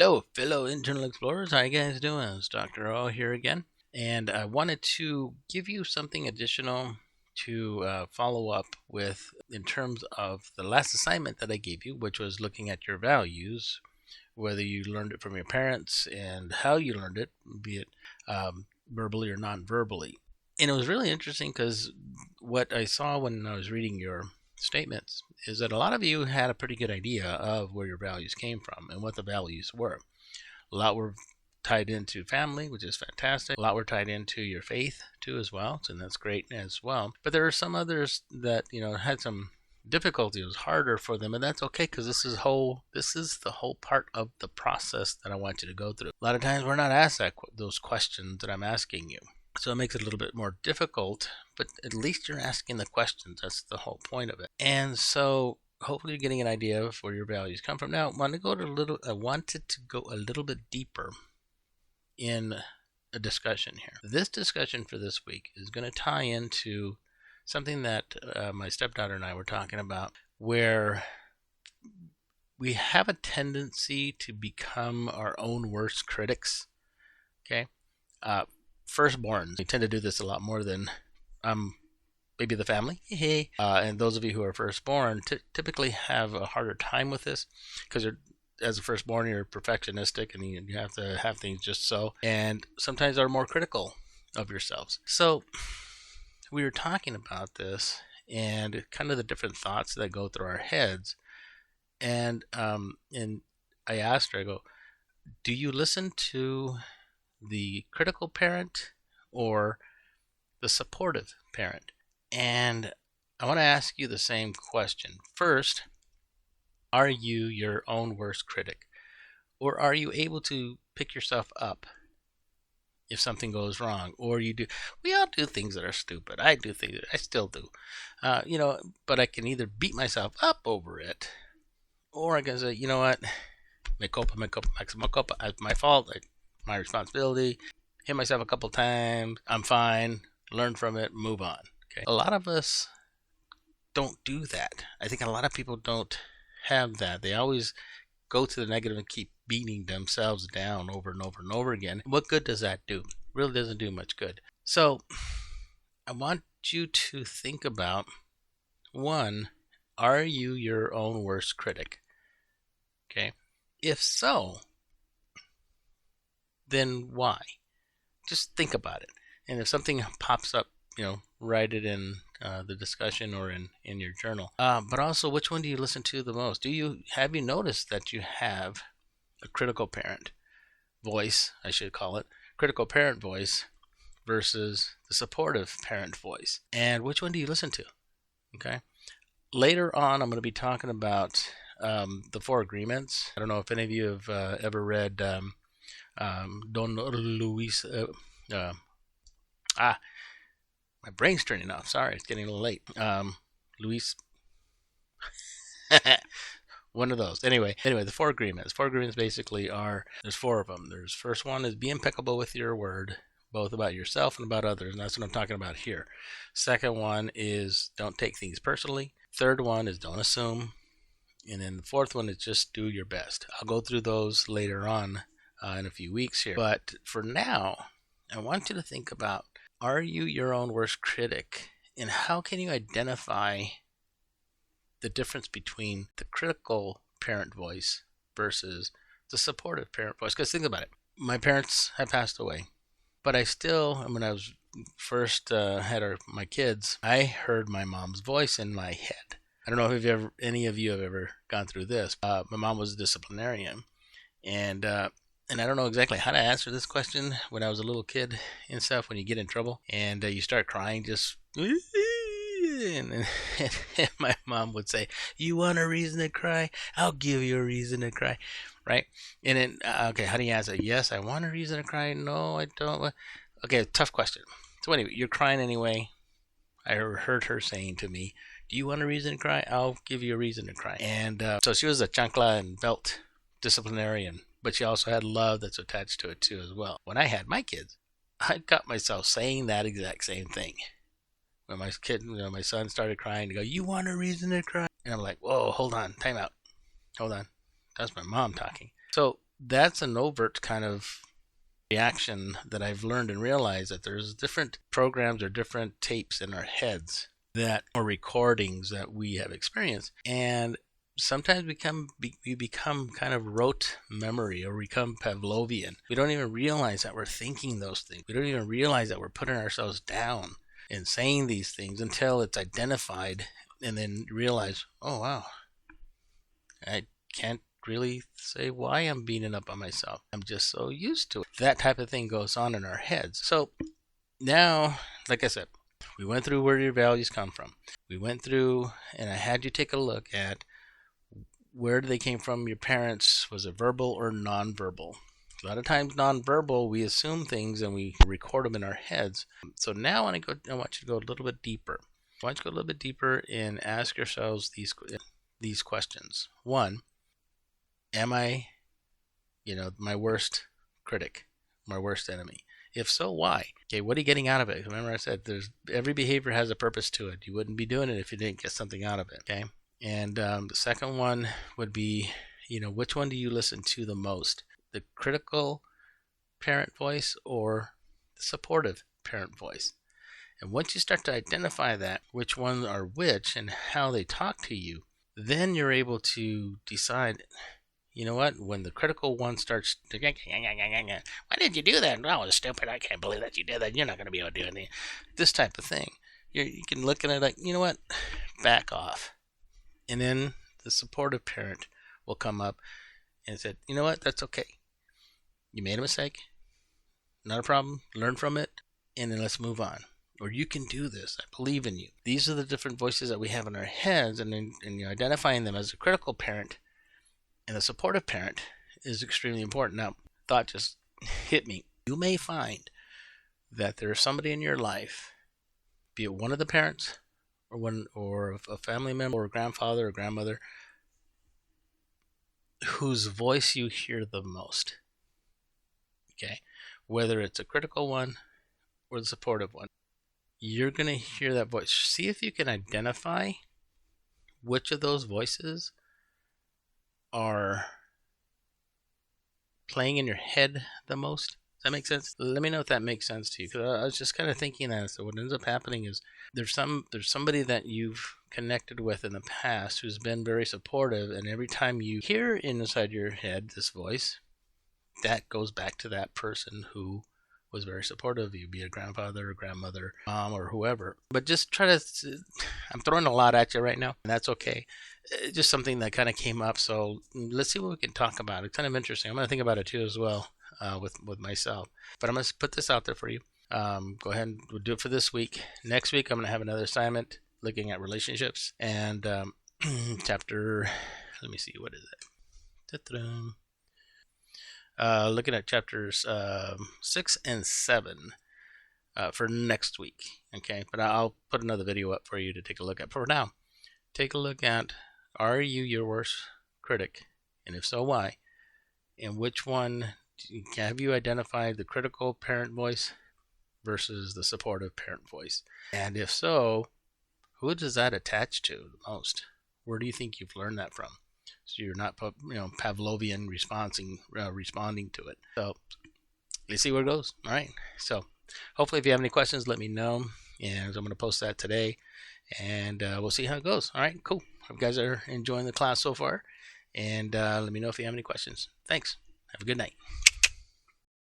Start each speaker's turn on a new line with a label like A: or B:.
A: Hello, fellow internal explorers. How you guys doing? It's Dr. O here again. And I wanted to give you something additional to follow up with in terms of the last assignment that I gave you, which was looking at your values, whether you learned it from your parents and how you learned it, be it verbally or non-verbally. And it was really interesting because what I saw when I was reading your statements is that a lot of you had a pretty good idea of where your values came from and what the values were. A lot were tied into family, which is fantastic. A lot were tied into your faith too as well, and that's great as well. But there are some others that had some difficulty. It was harder for them, and that's okay because this is the whole part of the process that I want you to go through. A lot of times we're not asked those questions that I'm asking you. So it makes it a little bit more difficult, but at least you're asking the questions. That's the whole point of it. And so hopefully you're getting an idea of where your values come from. Now, I wanted to go a little bit deeper in a discussion here. This discussion for this week is going to tie into something that my stepdaughter and I were talking about, where we have a tendency to become our own worst critics. Okay? Firstborn, we tend to do this a lot more than maybe the family. And those of you who are firstborn typically have a harder time with this because as a firstborn, you're perfectionistic and you have to have things just so, and sometimes are more critical of yourselves. So we were talking about this and kind of the different thoughts that go through our heads. And I asked her, I go, do you listen to the critical parent or the supportive parent? And I want to ask you the same question. First, are you your own worst critic? Or are you able to pick yourself up if something goes wrong? Or we all do things that are stupid. I do things that I still do. But I can either beat myself up over it, or I can say, you know what, me culpa, it's my fault, my responsibility, hit myself a couple times, I'm fine, learn from it, move on. Okay. A lot of us don't do that. I think a lot of people don't have that. They always go to the negative and keep beating themselves down over and over and over again. What good does that do? It really doesn't do much good. So I want you to think about, one, are you your own worst critic? Okay. If so, then why? Just think about it. And if something pops up, write it in the discussion or in your journal. But also, which one do you listen to the most? Have you noticed that you have a critical parent voice, I should call it, critical parent voice versus the supportive parent voice? And which one do you listen to? Okay. Later on, I'm going to be talking about the 4 agreements. I don't know if any of you have ever read Don Luis. My brain's turning off. Sorry, it's getting a little late. Luis. One of those. Anyway, the 4 agreements. 4 agreements basically there's 4 of them. First one is be impeccable with your word, both about yourself and about others. And that's what I'm talking about here. Second one is don't take things personally. Third one is don't assume. And then the 4th one is just do your best. I'll go through those later on in a few weeks here. But for now, I want you to think about, are you your own worst critic? And how can you identify the difference between the critical parent voice versus the supportive parent voice? Because think about it. My parents have passed away, but I still, when I was first had my kids, I heard my mom's voice in my head. I don't know if any of you have ever gone through this. My mom was a disciplinarian, and I don't know exactly how to answer this question when I was a little kid and stuff. When you get in trouble and you start crying, just and my mom would say, "You want a reason to cry? I'll give you a reason to cry." Right? And then, okay, how do you answer? Yes, I want a reason to cry. No, I don't. Okay, tough question. So anyway, you're crying anyway. I heard her saying to me, "Do you want a reason to cry? I'll give you a reason to cry." And so she was a chancla and belt disciplinarian, but she also had love that's attached to it too as well. When I had my kids, I got myself saying that exact same thing. When my son started crying, to go, "You want a reason to cry?" And I'm like, "Whoa, hold on, time out. Hold on. That's my mom talking." So that's an overt kind of reaction that I've learned and realized that there's different programs or different tapes in our heads that are recordings that we have experienced, and sometimes we become kind of rote memory or become Pavlovian. We don't even realize that we're thinking those things. We don't even realize that we're putting ourselves down and saying these things until it's identified, and then realize, oh wow, I can't really say why I'm beating up on myself. I'm just so used to it. That type of thing goes on in our heads. So now, like I said, we went through where your values come from. We went through, and I had you take a look at where they came from. Your parents, was it verbal or nonverbal? A lot of times nonverbal, we assume things and we record them in our heads. So now I want you to go a little bit deeper. I want you to go a little bit deeper and ask yourselves these questions. One, am I, my worst critic, my worst enemy? If so, why? Okay, what are you getting out of it? Remember I said every behavior has a purpose to it. You wouldn't be doing it if you didn't get something out of it, okay? And the second one would be, which one do you listen to the most? The critical parent voice or the supportive parent voice? And once you start to identify that, which ones are which and how they talk to you, then you're able to decide, you know what, when the critical one starts to, why did you do that? Oh, it's stupid. I can't believe that you did that. You're not going to be able to do anything. This type of thing. You can look at it like, you know what, back off. And then the supportive parent will come up and say, you know what, that's okay. You made a mistake. Not a problem. Learn from it. And then let's move on. Or you can do this. I believe in you. These are the different voices that we have in our heads, and identifying them as a critical parent and a supportive parent is extremely important. Now, thought just hit me. You may find that there's somebody in your life, be it one of the parents or a family member or a grandfather or grandmother, whose voice you hear the most. Okay, whether it's a critical one or the supportive one, you're going to hear that voice. See if you can identify which of those voices are playing in your head the most. Does that make sense? Let me know if that makes sense to you, because I was just kind of thinking that. So what ends up happening is there's somebody that you've connected with in the past who's been very supportive, and every time you hear inside your head this voice, that goes back to that person who was very supportive of you, be it a grandfather or grandmother, mom, or whoever. But just try to, I'm throwing a lot at you right now, and that's okay. It's just something that kind of came up, so let's see what we can talk about. It's kind of interesting. I'm going to think about it too as well with myself. But I'm going to put this out there for you. Go ahead and we'll do it for this week. Next week, I'm going to have another assignment looking at relationships and chapter, let me see, what is it? Looking at chapters 6 and 7 for next week. Okay, but I'll put another video up for you to take a look at. For now, take a look at, are you your worst critic? And if so, why? And which one have you identified, the critical parent voice versus the supportive parent voice? And if so, who does that attach to the most? Where do you think you've learned that from? So you're not, Pavlovian responding to it. So let's see where it goes. All right. So hopefully, if you have any questions, let me know, and I'm going to post that today, and we'll see how it goes. All right. Cool. Hope you guys are enjoying the class so far, and let me know if you have any questions. Thanks. Have a good night.